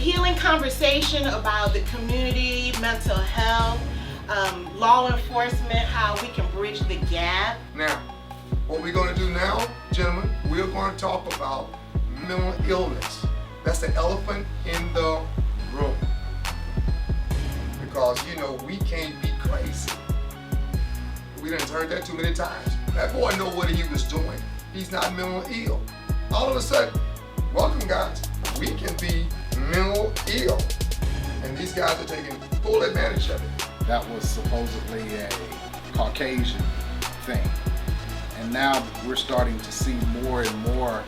healing conversation about the community, mental health, law enforcement, how we can bridge the gap. Now, what we're going to do now, gentlemen, we're going to talk about mental illness. That's the elephant in the room. Because, you know, we can't be crazy. We done heard that too many times. That boy know what he was doing. He's not mentally ill. All of a sudden, welcome guys, we can be mental ill. And these guys are taking full advantage of it. That was supposedly a Caucasian thing. And now we're starting to see more and more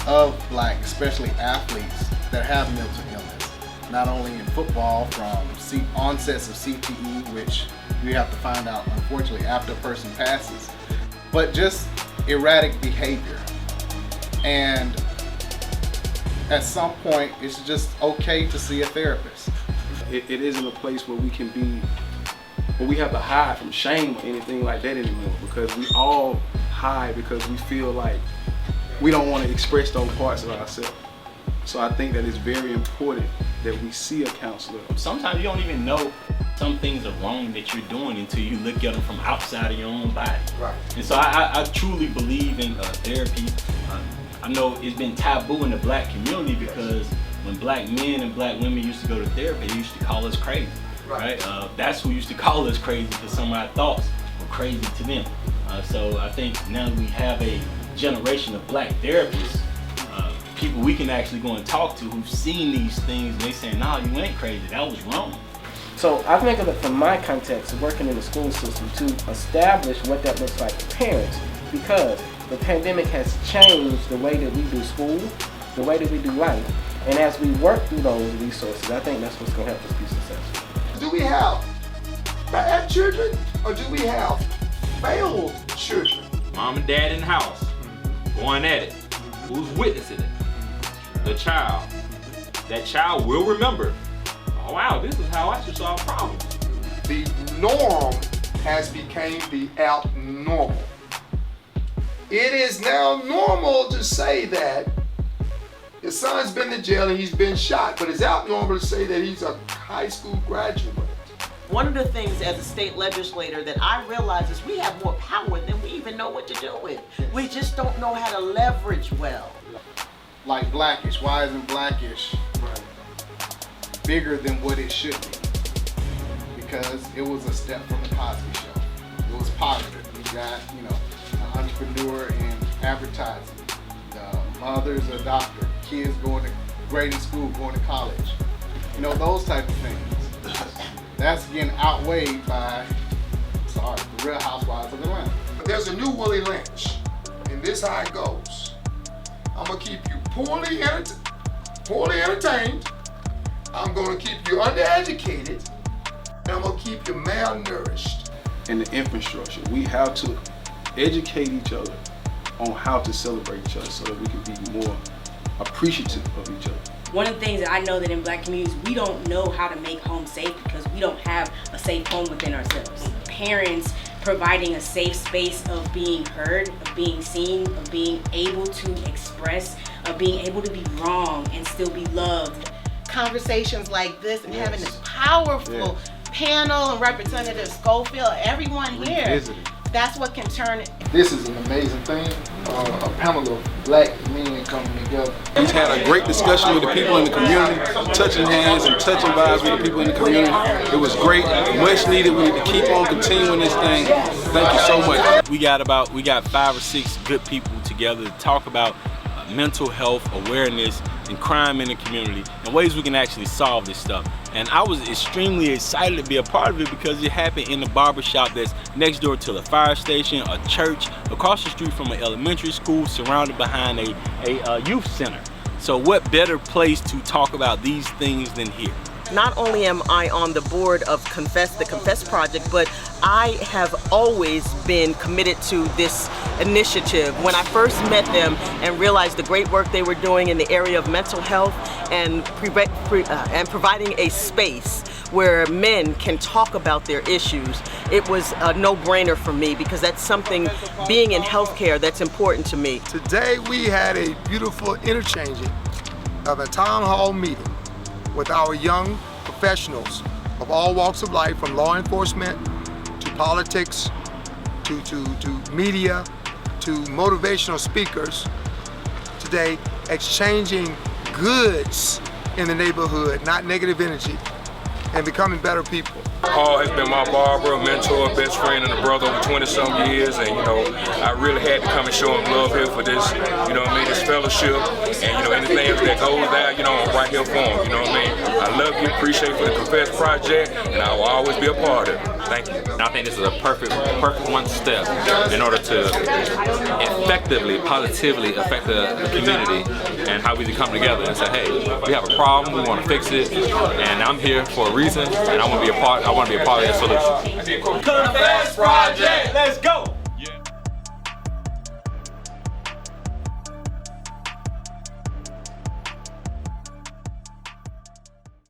of black, especially athletes, that have mental illness. Not only in football, from onsets of CTE, which you have to find out, unfortunately, after a person passes, but just erratic behavior. And at some point, it's just okay to see a therapist. It isn't a place where we can be, where we have to hide from shame or anything like that anymore, because we all hide because we feel like we don't want to express those parts of ourselves. So I think that it's very important that we see a counselor. Sometimes you don't even know some things are wrong that you're doing until you look at them from outside of your own body. Right. And so I truly believe in therapy. I know it's been taboo in the black community because when black men and black women used to go to therapy, they used to call us crazy. Right? That's who used to call us crazy, because some of our thoughts were crazy to them. So I think now we have a generation of black therapists, people we can actually go and talk to who've seen these things, and they say, nah, you ain't crazy, that was wrong. So I think of it from my context of working in the school system to establish what that looks like to parents, because the pandemic has changed the way that we do school, the way that we do life. And as we work through those resources, I think that's what's going to help us be successful. Do we have bad children or do we have failed children? Mom and dad in the house, going at it. Who's witnessing it? The child. That child will remember, oh wow, this is how I should solve problems. The norm has become the abnormal. It is now normal to say that his son's been to jail and he's been shot, but it's abnormal to say that he's a high school graduate. One of the things as a state legislator that I realize is we have more power than we even know what to do with. We just don't know how to leverage well. Like Blackish, why isn't Blackish bigger than what it should be? Because it was a step from the Cosby Show. It was positive. You got, you know, an entrepreneur in advertising. The mother's a doctor. Kids going to grading school, going to college. You know, those type of things. That's getting outweighed by, the Real Housewives of Atlanta. There's a new Willie Lynch, and this how it goes. I'm gonna keep you poorly entertained. I'm gonna keep you undereducated, and I'm gonna keep you malnourished. In the infrastructure, we have to educate each other on how to celebrate each other so that we can be more appreciative of each other. One of the things that I know that in black communities, we don't know how to make home safe because we don't have a safe home within ourselves. Parents providing a safe space of being heard, of being seen, of being able to express, of being able to be wrong and still be loved. Conversations like this and having this powerful panel and Representative Schofield, everyone here, that's what can turn it. This is an amazing thing, a panel of black men coming together. We've had a great discussion with the people in the community, touching hands and touching vibes with the people in the community. It was great, much needed. We need to keep on continuing this thing. Thank you so much. We got 5 or 6 good people together to talk about mental health awareness and crime in the community and ways we can actually solve this stuff. And I was extremely excited to be a part of it because it happened in the barbershop that's next door to the fire station, a church, across the street from an elementary school, surrounded behind a youth center. So what better place to talk about these things than here? Not only am I on the board of the Confess Project, but I have always been committed to this initiative. When I first met them and realized the great work they were doing in the area of mental health and providing a space where men can talk about their issues, it was a no-brainer for me because that's something, being in healthcare, that's important to me. Today we had a beautiful interchanging of a town hall meeting with our young professionals of all walks of life, from law enforcement to politics to media to motivational speakers today, exchanging goods in the neighborhood, not negative energy, and becoming better people. Paul has been my barber, mentor, best friend, and a brother over 20-some years, and I really had to come and show him love here for this, this fellowship, and anything else that goes down, I'm right here for him, I love you, appreciate for the Confess Project, and I will always be a part of it. Thank you. And I think this is a perfect one step in order to effectively, positively affect the community and how we can come together and say, hey, we have a problem, we want to fix it, and I'm here for a reason, and I want to be a part of the solution. Confess Project, let's go!